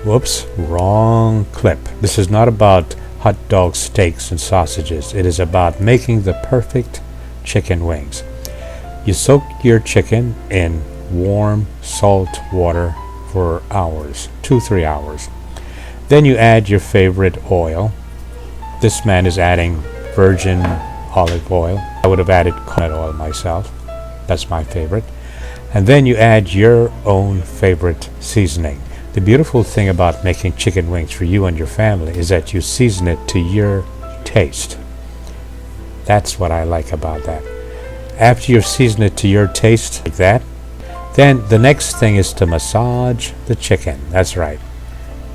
Whoops, wrong clip. This is not about hot dogs, steaks, and sausages. It is about making the perfect chicken wings. You soak your chicken in warm salt water for hours, 2-3 hours. Then you add your favorite oil. This man is adding virgin olive oil. I would have added coconut oil myself. That's my favorite. And then you add your own favorite seasoning. The beautiful thing about making chicken wings for you and your family is that you season it to your taste. That's what I like about that. After you've seasoned it to your taste like that, then the next thing is to massage the chicken. That's right.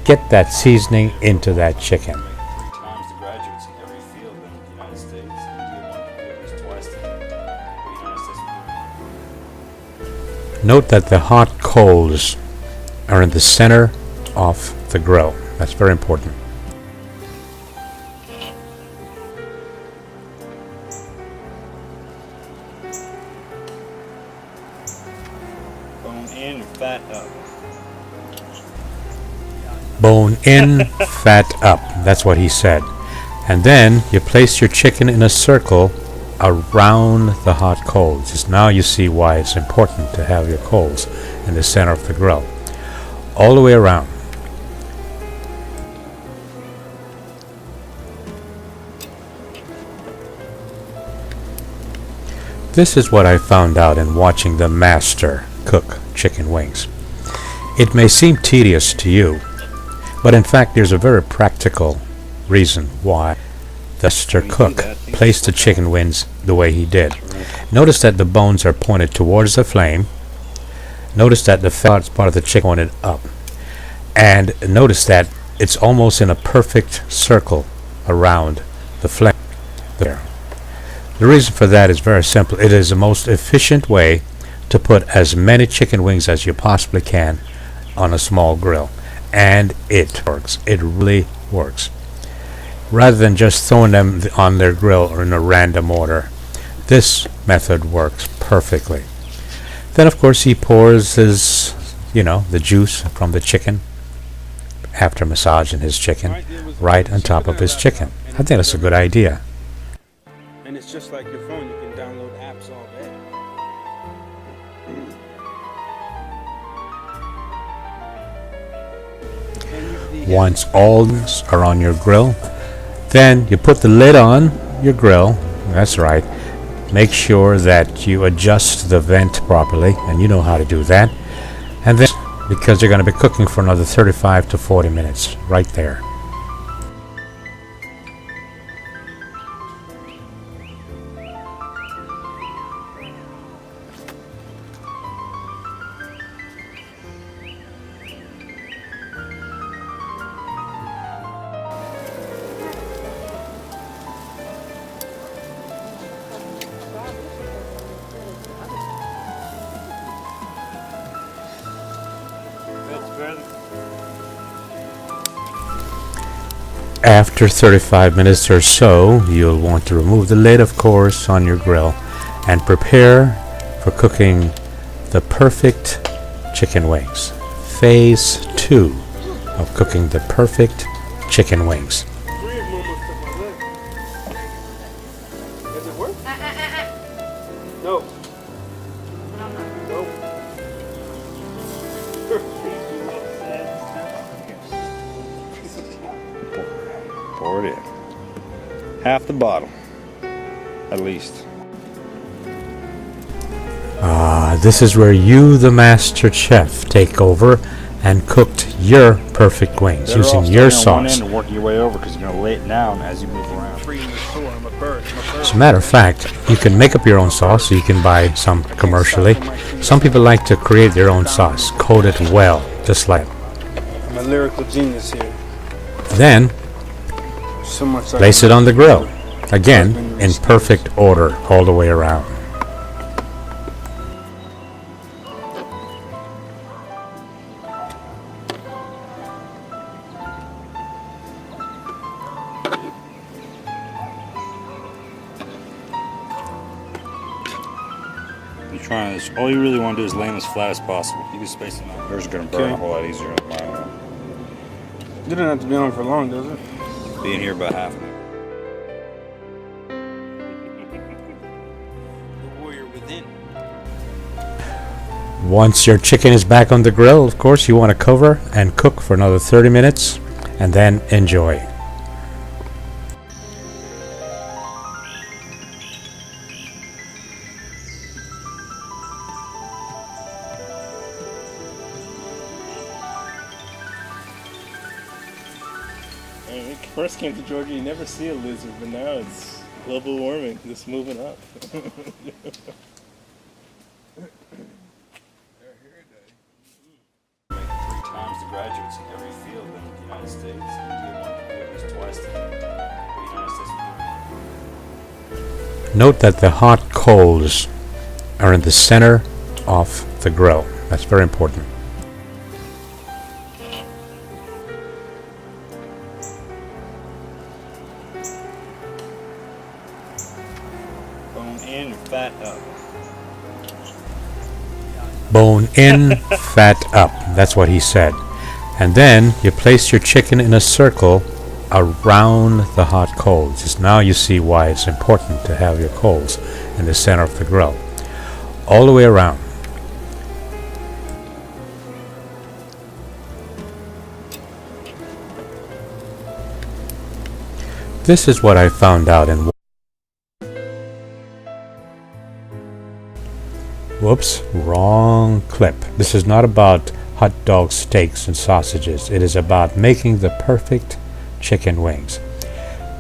Get that seasoning into that chicken. Times the graduates in every field in the United States, at least twice the United States. Note that the hot coals are in the center of the grill. That's very important. Bone in, fat up. Bone in, fat up. That's what he said. And then you place your chicken in a circle around the hot coals. Just now you see why it's important to have your coals in the center of the grill. All the way around. This is what I found out in watching the master cook chicken wings. It may seem tedious to you, but in fact there's a very practical reason why the master cook placed the chicken wings the way he did. Notice that the bones are pointed towards the flame. Notice that the fat part of the chicken pointed up. And notice that it's almost in a perfect circle around the flame there. The reason for that is very simple. It is the most efficient way to put as many chicken wings as you possibly can on a small grill. And it works. It really works. Rather than just throwing them on their grill or in a random order, this method works perfectly. Then of course he pours his, the juice from the chicken after massaging his chicken right on top of his chicken. I think that's a good idea. And it's just like your phone, you can download apps all day. Once all these are on your grill, then you put the lid on your grill. That's right. Make sure that you adjust the vent properly, and you know how to do that. And then, because you're going to be cooking for another 35 to 40 minutes right there. After 35 minutes or so, you'll want to remove the lid, of course, on your grill and prepare for cooking the perfect chicken wings. Phase 2 of cooking the perfect chicken wings. Does it work? No. Nope. Pour it in. Half the bottle, at least. This is where you, the master chef, take over and cooked your perfect wings Better using off your starting on one sauce. end and working your way over because you're going to lay it down as you move around. As a matter of fact, you can make up your own sauce, so you can buy some commercially. Some people like to create their own sauce, coat it well, just like. I'm a lyrical genius here. Then, So much I place can it on the do. grill. Again, in perfect order all the way around. You're trying this. All you really want to do is lay them as flat as possible. You can space them out. Yours are going to burn a whole lot easier than mine will. It doesn't have to be on for long, does it? Being here about half an hour. The warrior within. Once your chicken is back on the grill, of course, you want to cover and cook for another 30 minutes and then enjoy. When we first came to Georgia, you never see a lizard, but now it's global warming, just moving up. Make 3 times the graduates in every field in the United States. India wants to do at least twice the United States. Note that the hot coals are in the center of the grill. That's very important. Bone in, fat up. Bone in, fat up. That's what he said. And then you place your chicken in a circle around the hot coals. Just now you see why it's important to have your coals in the center of the grill. All the way around. This is what I found out in... Whoops, wrong clip. This is not about hot dogs, steaks, and sausages. It is about making the perfect chicken wings.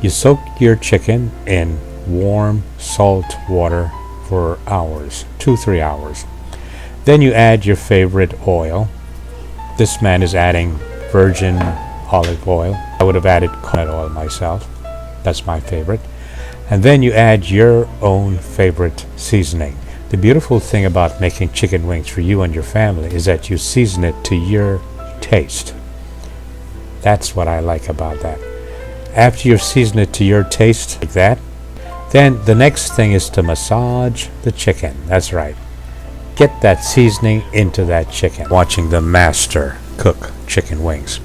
You soak your chicken in warm salt water for hours, 2-3 hours. Then you add your favorite oil. This man is adding virgin olive oil. I would have added coconut oil myself. That's my favorite. And then you add your own favorite seasoning. The beautiful thing about making chicken wings for you and your family is that you season it to your taste. That's what I like about that. After you've seasoned it to your taste like that, then the next thing is to massage the chicken. That's right. Get that seasoning into that chicken. Watching the master cook chicken wings.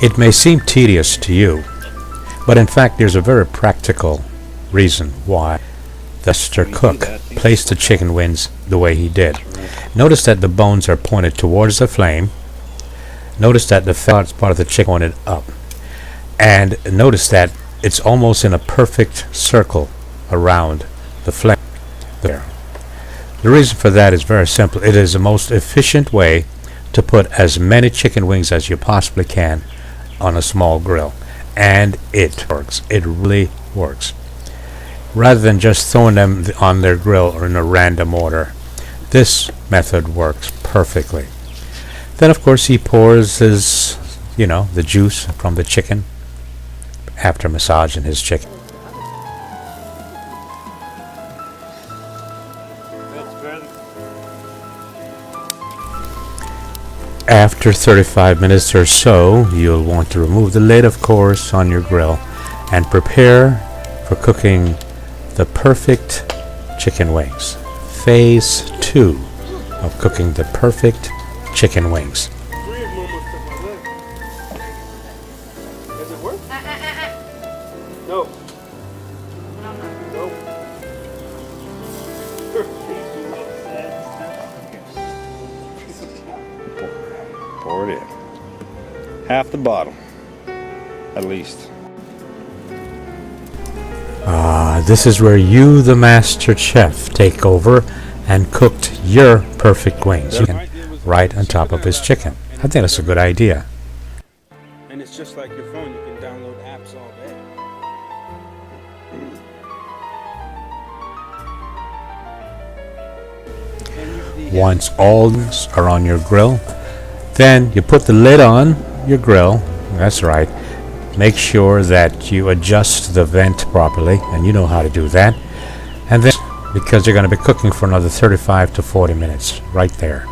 It may seem tedious to you, but in fact there's a very practical reason why the master cook placed the chicken wings the way he did. Notice that the bones are pointed towards the flame. Notice that the fat part of the chicken pointed up. And notice that it's almost in a perfect circle around the flame there. The reason for that is very simple. It is the most efficient way to put as many chicken wings as you possibly can on a small grill. And it works. It really works. Rather than just throwing them on their grill or in a random order, this method works perfectly. Then of course he pours his, the juice from the chicken after massaging his chicken. After 35 minutes or so, you'll want to remove the lid, of course, on your grill and prepare for cooking the perfect chicken wings. Phase 2 of cooking the perfect chicken wings. Does it work? No. Nope. Pour it in. Half the bottle, at least. This is where you, the master chef, take over and cooked your perfect wings. You can right on top of his chicken. I think that's a good idea. And it's just like your phone. You can download apps all day. Once all these are on your grill, then you put the lid on your grill. That's right. Make sure that you adjust the vent properly, and you know how to do that. And then, because you're going to be cooking for another 35 to 40 minutes, right there.